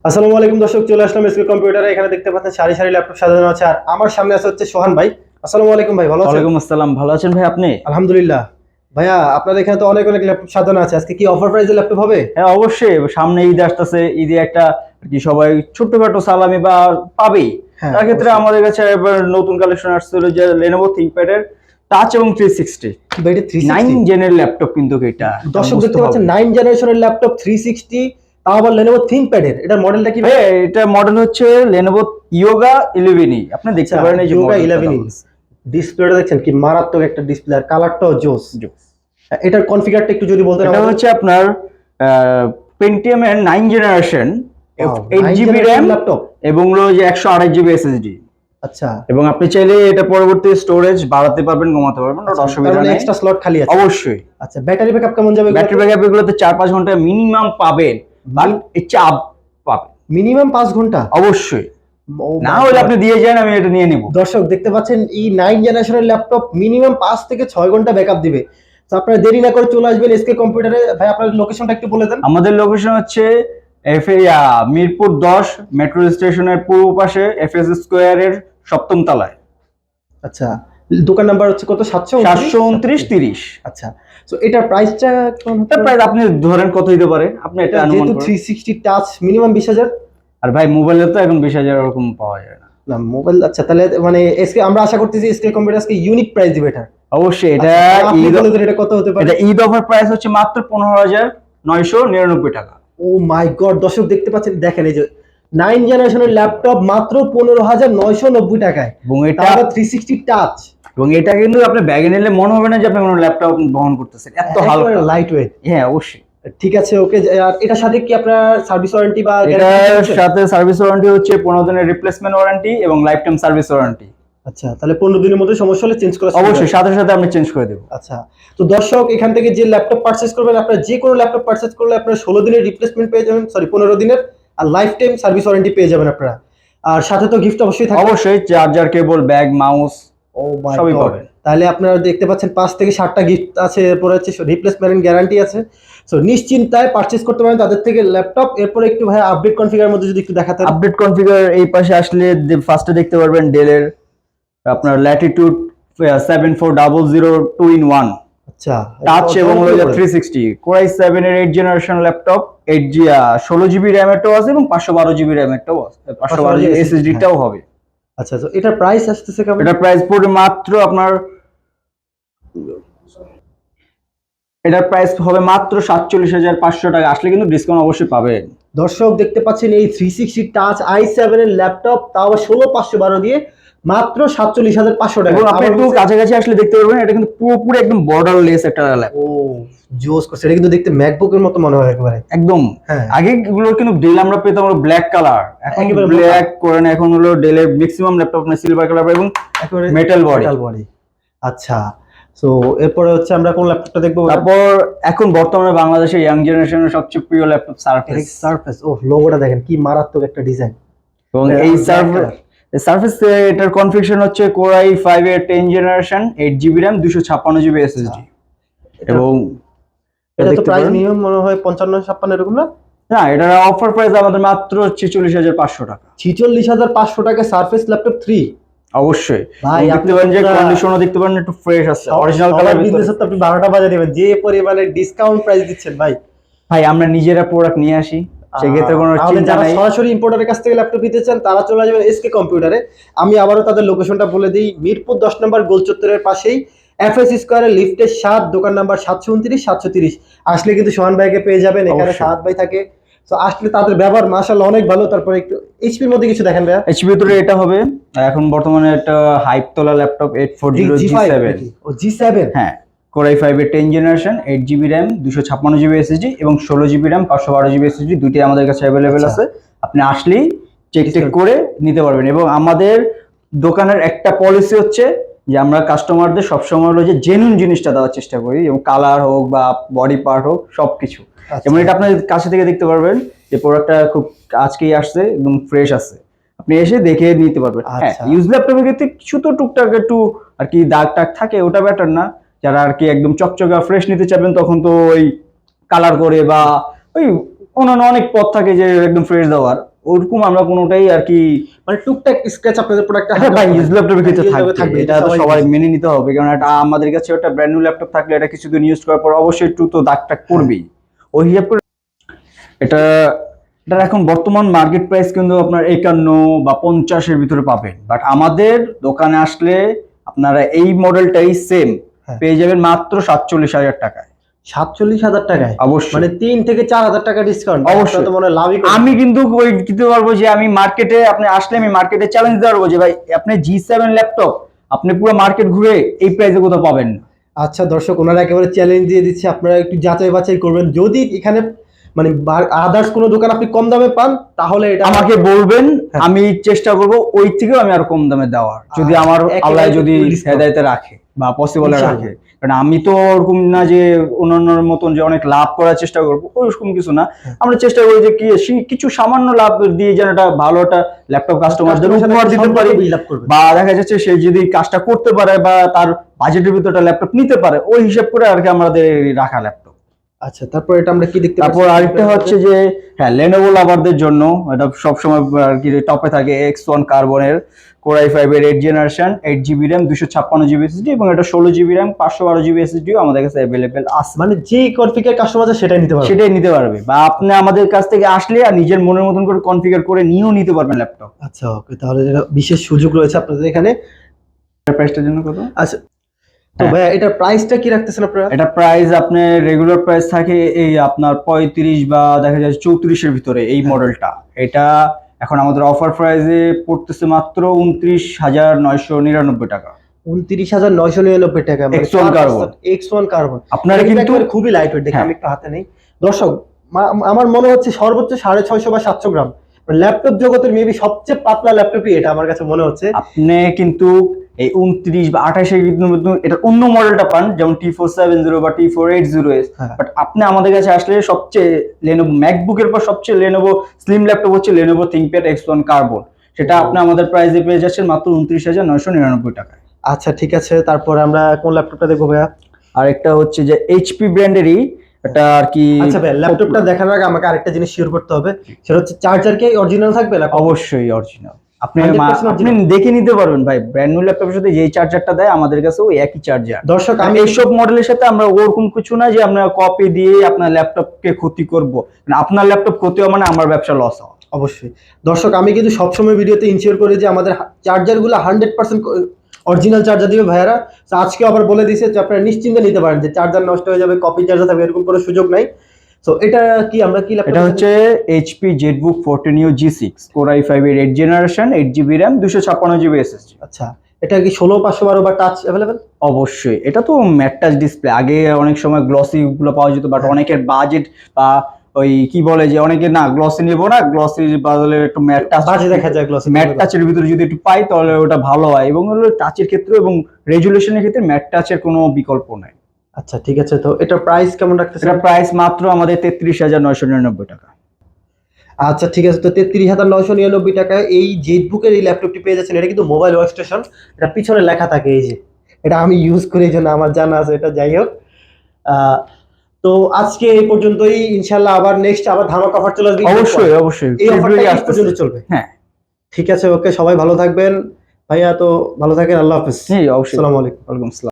আসসালামু আলাইকুম দর্শক, চলে আসলাম এসকে কম্পিউটারে। এখানে দেখতে পাচ্ছেন সারি সারি ল্যাপটপ সাজানো আছে, আর আমার সামনে আছে হচ্ছে সোহান ভাই। আসসালামু আলাইকুম ভাই, ভালো আছেন? ওয়ালাইকুম আসসালাম। ভালো আছেন ভাই আপনি? আলহামদুলিল্লাহ। ভাইয়া, আপনাদের এখানে তো অনেক অনেক ল্যাপটপ সাজানো আছে, আজকে কি অফার প্রাইসে ল্যাপটপ হবে? হ্যাঁ, অবশ্যই। সামনে ঈদ আসতেছে, ঈদে একটা আর কি সবাই ছোট্টখাটো সালামি বা পাবেই। হ্যাঁ, তার ক্ষেত্রে অবশ্যই। আমাদের কাছে এবার নতুন কালেকশন আসছিল যে Lenovo ThinkPad এর টাচ এবং 360 ভাই, এটা 360? 9 জেনের ল্যাপটপ, কিন্তু এটা দর্শক বুঝতে দেখতে হবে। পাচ্ছেন 9 জেনারেশনের ল্যাপটপ 360, তাও আবার Lenovo ThinkPad এর। এটার মডেলটা কি ভাই? হ্যাঁ, এটা মডেল হচ্ছে Lenovo Yoga 11E। আপনি দেখতে আচ্ছা, পারেন এই যে ইয়োগা মডেলটা 11 দেওয়া ইঞ্চ। আছে। ডিসপ্লেটা দেখছেন কি মারাত্মক একটা ডিসপ্লে, আর কালারটাও জোস। জি। এটার কনফিগারটা একটু যদি বলতেন এটা আমাদের। হচ্ছে আপনার Pentium এর 9 generation, wow, 8 9 GB generation RAM laptop. এবং হলো যে 128 জিবি এসএসডি। আচ্ছা এবং আপনি চাইলে এটা পরবর্তী স্টোরেজ বাড়াতে পারবেন, কমাতে পারবেন, ওটা আচ্ছা, তার অসুবিধা মানে নেই। এক্সট্রা স্লট খালি আছে। অবশ্যই। আচ্ছা, ব্যাটারি ব্যাকআপ কেমন যাবে ব্যাটারি এগুলোতে? ব্যাকআপ এগুলোতে 4-5 ঘন্টা মিনিমাম পাবেন, বাট এর চাপ পাবেন মিনিমাম 5 ঘন্টা? অবশ্যই। ও না মাই হলে গড। আপনি দিয়ে যান, আমি এটা নিয়ে নিব। দর্শক দেখতে পাচ্ছেন এই 9 জেনারেশনের ল্যাপটপ মিনিমাম 5 থেকে 6 ঘন্টা ব্যাকআপ দিবে। তো আপনারা দেরি না করে চলে আসবেন এসকে কম্পিউটারে। ভাই, আপনার লোকেশনটা একটু বলে দেন। আমাদের লোকেশন হচ্ছে মিরপুর 10 মেট্রো স্টেশনের পূর্ব পাশে এফএস স্কোয়ারের 7ম তলায়। আচ্ছা, দোকান নাম্বার হচ্ছে কত? 729 30। আচ্ছা, তো এটার প্রাইসটা কেমন হতে এটা পারে? প্রায় আপনি ধরেন কত দিতে পারে, আপনি এটা একটা অনুমান যেহেতু করেন। 360 টাচ, মিনিমাম 20,000। আর ভাই, মোবাইলে তো এখন 20,000 এরকম পাওয়া যায় না। না মোবাইল, আচ্ছা তাহলে মানে এসকে আমরা আশা করতেছি এসকে কম্পিউটার আজকে ইউনিক প্রাইস দিবে এটা। অবশ্যই। এটা আচ্ছা, তাহলে আপনি ঈদ বলে দেন এটা কত হতে পারে? এটা ঈদ অফার প্রাইস হচ্ছে মাত্র 15,999 টাকা। ও মাই গড, দর্শক দেখতে পাচ্ছেন, দেখেন এই যে 9 জেনারেশনের ল্যাপটপ মাত্র 15,990 টাকায়, এবং তাও আবার 360 টাচ। এটা কিন্তু আপনি ব্যাগে নিলে মনে হবে না যে আপনি কোনো ল্যাপটপ বহন করতেছেন, এত হালকা। Light weight. হ্যাঁ, অবশ্যই। ঠিক আছে, ওকে। আর এটার সাথে কি আপনার সার্ভিস ওয়ারেন্টি বা এটার সাথে সার্ভিস ওয়ারেন্টি হচ্ছে 15 দিনের রিপ্লেসমেন্ট ওয়ারেন্টি এবং লাইফ টাইম সার্ভিস ওয়ারেন্টি। আচ্ছা, তাহলে 15 দিনের মধ্যে সমস্যা হলে চেঞ্জ করা সুবিধা অবশ্যই, আছে। সাথে সাথে আমরা চেঞ্জ করে দেব। আচ্ছা, তো দর্শক এখান থেকে যে ল্যাপটপ পারচেজ করবেন, আপনার যে কোনো ল্যাপটপ পারচেজ করলে আপনার 16 দিনের রিপ্লেসমেন্ট পেয়ে যাবেন, সরি 15 দিনের, আর লাইফ টাইম সার্ভিস ওয়ারেন্টি পেয়ে যাবেন আপনারা। আর সাথে তো গিফট অবশ্যই থাকবে। অবশ্যই, চার্জার, কেবল, ব্যাগ, মাউস ও মাই সবই গড। পাবেন। তাহলে আপনারা দেখতে পাচ্ছেন 5 থেকে 7টা গিফট আছে, এরপর হচ্ছে রিপ্লেসমেন্ট গ্যারান্টি আছে। সো নিশ্চিন্তায় পারচেজ করতে পারেন তাদের থেকে ল্যাপটপ। এরপর একটু ভাই আপডেট কনফিগারের মধ্যে যদি একটু দেখাতেন। আপডেট কনফিগার এই পাশে আসলে ফার্স্টে দেখতে পারবেন ডেলের আপনার ল্যাটিটিউড 7400 2-in-1 আচ্ছা, টাচ এবং অনেকগুলো model। 360 Core i7 এর 8 জেনারেশন ল্যাপটপ। 16 জিবি র্যামেরটাও আছে এবং 512 জিবি র্যামেরটাও আছে, 512 জিবি এসএসডি টাও হবে। আচ্ছা, তো এটার প্রাইস আসতেছে কেমন? এটার প্রাইস পড়বে মাত্র আপনার এটার প্রাইস হবে মাত্র 47,500 টাকা। আসলে কিন্তু ডিসকাউন্ট অবশ্যই পাবেন। দর্শক দেখতে পাচ্ছেন এই 360 টাচ i7 এর ল্যাপটপ, তাও আবার 16512 দিয়ে মাত্র 47,500 টাকা। এবং আপনি একটু কাছাকাছি আসলে দেখতে পারবেন এটা কিন্তু পুরোপুরি একদম বর্ডারলেস একটা ল্যাপটপ। ও জোস করছে, এটা কিন্তু দেখতে ম্যাকবুকের মতো মনে হয় একেবারে। একদম। হ্যাঁ। আগে এগুলো কিন্তু ডেল আমরা পেতাম হলো ব্ল্যাক কালার, এখন একেবারে ব্ল্যাক করে না, এখন হলো ডেলের ম্যাক্সিমাম ল্যাপটপ না সিলভার কালার এবং একেবারে মেটাল বডি। Metal body. আচ্ছা, সো এরপরে হচ্ছে আমরা কোন ল্যাপটপটা দেখবো? তারপর এখন বর্তমানে বাংলাদেশের ইয়াং জেনারেশনের সবচেয়ে প্রিয় ল্যাপটপ সারফেস। সারফেস। ও, লোগোটা দেখেন কি মারাত্মক একটা ডিজাইন। এবং এই সারফেস এটার কনফিগারেশন হচ্ছে Core i5 এর 10 generation, 8 GB RAM, 256 GB SSD. এবং এটা তো দেখতে প্রাইস পারেন মিনিমাম মনে হয় 55-56 এরকম না? না, এটার অফার প্রাইস আমাদের মাত্র 46,500 টাকা। 46,500 টাকা সারফেস ল্যাপটপ 3। অবশ্যই। ভাই, এবং আপনি দেখতে পারেন যে পুরা- কন্ডিশনও দেখতে পারেন একটু ফ্রেশ আছে, অরিজিনাল কালার। বিজনেস তো আপনি 12টা বাজে দিবেন, যে পরিমাণে ডিসকাউন্ট প্রাইস দিচ্ছেন ভাই। ভাই, আমরা নিজেরা প্রোডাক্ট নিয়ে আসি, সেক্ষেত্রে কোনো তাহলে চিন্তা যারা নাই। সরাসরি ইম্পোর্টারের কাছ থেকে ল্যাপটপ নিতে চান তারা চলে যাবেন এসকে কম্পিউটারে। আমি আবারও তাদের লোকেশনটা বলে দিই, মিরপুর 10 নম্বর গোল চত্বরের পাশেই এফএস স্কয়ারের লিফটের 7, দোকান নাম্বার 729-730। আসলে কিন্তু সোহান ভাইকে পেয়ে যাবেন, এখানে অবশ্যই। সাহাদ ভাই থাকে। তো আসলে তাদের ব্যবহার মাশাআল্লাহ অনেক ভালো। তারপরে একটু এইচপির মধ্যে কিছু দেখেন ভাইয়া। এইচপি ভিতরে এটা হবে এখন বর্তমানে একটা হাইপ তোলা ল্যাপটপ 840 G5 G7। নাকি? ও G7। হ্যাঁ, Core i5 এর 10 generation, 8 GB RAM, 256 GB SSD এবং 16 জিবি র্যাম, 512 জিবি এসএসডি, দুইটাই আমাদের কাছে অ্যাভেলেবেল আচ্ছা। আছে। আপনি আসলেই চেক করে নিতে পারবেন। এবং আমাদের দোকানের একটা পলিসি হচ্ছে যে আমরা কাস্টমারদের সবসময় হলো যে জেনুইন জিনিসটা দেওয়ার চেষ্টা করি, এবং কালার হোক বা বডি পার্ট হোক সবকিছু। যেমন এটা আপনার কাছে থেকে দেখতে পারবেন যে প্রোডাক্টটা খুব আজকেই আসছে এবং ফ্রেশ আছে, আপনি এসে দেখে নিতে পারবেন। হ্যাঁ, ইউজ ল্যাপটপের ক্ষেত্রে কিছু তো টুকটাক একটু আর কি দাগ টাগ থাকে, ওটা ব্যাটার না। যারা আর কি একদম চকচকা ফ্রেশ নিতে চাবেন তখন তো ওই কালার করে বা ওই অন্যান্য অনেক পথ থাকে যে একদম ফ্রেশ দেওয়ার, ওরকম আমরা কোনোটাই আর কি মানে টুকটাক স্ক্র্যাচ আপনাদের প্রোডাক্টটা এটা ভাই ইউজ ল্যাপটপের ক্ষেত্রে থাকবে, এটা তো সবাই বুঝে। মেনে নিতে হবে, কারণ এটা আমাদের কাছে একটা ব্র্যান্ড নিউ ল্যাপটপ থাকলে এটা কিছুদিন ইউজ করার পর অবশ্যই একটু তো দাগ টাগ পড়বেই। ওই হিসাব করে এটা এটার এখন বর্তমান মার্কেট প্রাইস কিন্তু আপনার 51 বা 50-এর ভিতরে পাবেন, বাট আমাদের দোকানে আসলে আপনারা এই মডেলটাই সেম হ্যাঁ। পেয়ে যাবেন মাত্র 47,000 টাকায়। 47,000 টাকায়? অবশ্যই, মানে 3 থেকে 4,000 টাকা ডিসকাউন্ট। অবশ্যই। তো মনে হয় লাভই করবেন। আমি কিন্তু ওই দিতে পারবো যে আমি মার্কেটে আপনি আসলে আমি মার্কেটে চ্যালেঞ্জ দিতে পারবো যে ভাই আপনি G7 ল্যাপটপ আপনি পুরো মার্কেট ঘুরে এই প্রাইসে কোথাও পাবেন না। আচ্ছা দর্শক, ওনারা একেবারে চ্যালেঞ্জ দিয়ে দিচ্ছে, আপনারা একটু যাচাই বাছাই করবেন। যদি এখানে মানে আদার্স কোনো দোকান আপনি কম দামে পান তাহলে এটা আমাকে বলবেন, হ্যাঁ। আমি চেষ্টা করব ওই থেকেও আমি আরো কম দামে দেওয়ার, যদি আমার একেবারে আল্লাহ যদি full discount। হেদায়েতে রাখে বা পসিবল ইনশাআল্লাহ। রাখে, কারণ আমি তো ওরকম না যে অন্যান্যর মতন যে অনেক লাভ করার চেষ্টা করবো, ওরকম কিছু না। হ্যাঁ। আমরা চেষ্টা করি যে কি কিছু সামান্য লাভ দিয়ে যেন একটা ভালো একটা ল্যাপটপ কাস্টমারদের উপহার দিতে পারি, বিল্ড আপ করবেন। বা দেখা যাচ্ছে সে যদি কাজটা করতে পারে বা তার বাজেটের ভিতরে একটা ল্যাপটপ নিতে পারে, ওই হিসাব করে আর কি আমাদের রাখা ল্যাপটপ। আচ্ছা, তারপর এটা আমরা কি দেখতে তারপর পাচ্ছি? আরেকটা হচ্ছে যে হ্যাঁ লেনোভো লাভারদের জন্য এটা সবসময় আর কি টপে থাকে X1 কার্বনের Core i5 এর 8 generation, 8GB RAM, 256GB SSD এবং এটা 16GB RAM, 512GB SSD আমাদের কাছে अवेलेबल আছে। মানে যে কনফিগার কাস্টমার আছে সেটাই নিতে পারবে। সেটাই নিতে পারবে, বা আপনি আমাদের কাছ থেকে আসলে আর নিজের মনের মতন করে কনফিগার করে নিয়েও নিতে পারবেন ল্যাপটপ। আচ্ছা ওকে, তাহলে এটা বিশেষ সুযোগ রয়েছে আপনাদের এখানে। প্রাইসটার জন্য কত? আচ্ছা তো হ্যাঁ। ভাইয়া এটার প্রাইসটা কি রাখতেছেন আপনারা? এটা প্রাইস আপনার রেগুলার প্রাইস থাকে এই আপনার 35 বা দেখা যায় 34-এর ভিতরে এই মডেলটা। এটা এখন আমাদের অফার প্রাইসে পড়তেছে মাত্র 29,999 টাকা। 29,999 টাকা। মানে X1 কার্বন। X1 carbon. আপনারা কিন্তু খুবই লাইট ওয়েট, দেখে হ্যাঁ। আমি একটু হাতে নেই। দর্শক, আমার মনে হচ্ছে সর্বোচ্চ 650 বা 700 গ্রাম। ল্যাপটপ জগতের মেবি সবচেয়ে পাতলা ল্যাপটপই এটা আমার কাছে মনে হচ্ছে। আপনি কিন্তু এই 29 বা 28-এর কিন্তু এটা অন্য মডেলটা পান, যেমন T470 বা T480S, হ্যাঁ। বাট আপনি আমাদের কাছে আসলে সবচেয়ে লেনোভো ম্যাকবুকের পর সবচেয়ে লেনোভো স্লিম ল্যাপটপ হচ্ছে লেনোভো থিংকপ্যাড X1 কার্বন। সেটা আপনি আমাদের প্রাইসে পেয়ে যাচ্ছেন মাত্র 29,999 টাকায়। আচ্ছা ঠিক আছে, তারপরে আমরা কোন ল্যাপটপটা দেখবো ভাইয়া? আর একটা হচ্ছে যে এইচপি ব্র্যান্ডেরই এটা আর কি। আচ্ছা ভাই, ল্যাপটপটা দেখানোর আগে আমাকে আরেকটা জিনিস শিওর করতে হবে, সেটা হচ্ছে চার্জার কি অরিজিনাল থাকবে না? অবশ্যই অরিজিনাল। আপনি 100% আপনি original? দেখে নিতে পারবেন ভাই, ব্র্যান্ড নিউ ল্যাপটপের সাথে যেই চার্জারটা দেয় আমাদের কাছে ওই একই চার্জার। দর্শক আমি আমি এইসব মডেলের সাথে আমরা ওরকম কিছু না যে আমরা কপি দিয়ে আপনার ল্যাপটপকে ক্ষতি করব, আপনার ল্যাপটপ ক্ষতি হওয়া মানে আমার ব্যবসা লস হওয়া। অবশ্যই দর্শক, আমি কিন্তু সবসময় ভিডিওতে ইনশিওর করি যে আমাদের চার্জারগুলো 100% অরিজিনাল চার্জার দিবে ভাইয়ারা। তো আজকে আবার বলে দিয়েছে যে আপনারা নিশ্চিন্তে নিতে পারেন, যে চার্জার নষ্ট হয়ে যাবে, কপি চার্জার থাকবে, এরকম কোনো সুযোগ নাই। তো এটা কি আমরা কি ল্যাপটপ? এটা হচ্ছে HP ZBook 14 G6 Core i5 এর 8 generation, 8GB RAM, 256GB SSD। আচ্ছা, এটা কি 16/512 বা টাচ अवेलेबल? অবশ্যই, এটা তো ম্যাট টাচ ডিসপ্লে। আগে অনেক সময় গ্লসি গুলো পাওয়া যেত, বাট অনেকের বাজেট বা ওই কি বলে যে অনেকে না গ্লসি নেব না, গ্লসির বদলে একটু ম্যাট টাচ বাজে দেখা যায় গ্লসি। ম্যাট টাচের ভিতরে যদি একটু পাই তাহলে ওটা ভালো হয়, এবং হলো টাচের ক্ষেত্রে এবং রেজুলেশনের ক্ষেত্রে ম্যাট টাচের কোনো বিকল্প নাই। আচ্ছা ঠিক আছে, তো এটার প্রাইস কেমন রাখতেছেন? এটা প্রাইস মাত্র আমাদের 33,999 টাকা। আচ্ছা ঠিক আছে, তো 33,999 টাকায় এই জেটবুকের এই ল্যাপটপটি পেয়ে যাচ্ছেন। এটা কিন্তু মোবাইল ওয়ার্ক স্টেশন, এটা পিছনে লেখা থাকে, এই যে এটা আমি ইউজ করি, এই জন্য আমার জানা আছে এটা। যাই হোক, তো আজকে এই পর্যন্তই। ইনশাল্লাহ আবার নেক্সট আবার ধামাকা অফার চলে আসবে। অবশ্যই অবশ্যই এই অফারটা ফেব্রুয়ারি আজ আসতেছে। পর্যন্ত চলবে। হ্যাঁ ঠিক আছে, ওকে, সবাই ভালো থাকবেন ভাইয়া। তো ভালো থাকেন, আল্লাহ হাফেজ। জি অবশ্যই। আসসালামু আলাইকুম। ওয়ালাইকুম আসসালাম।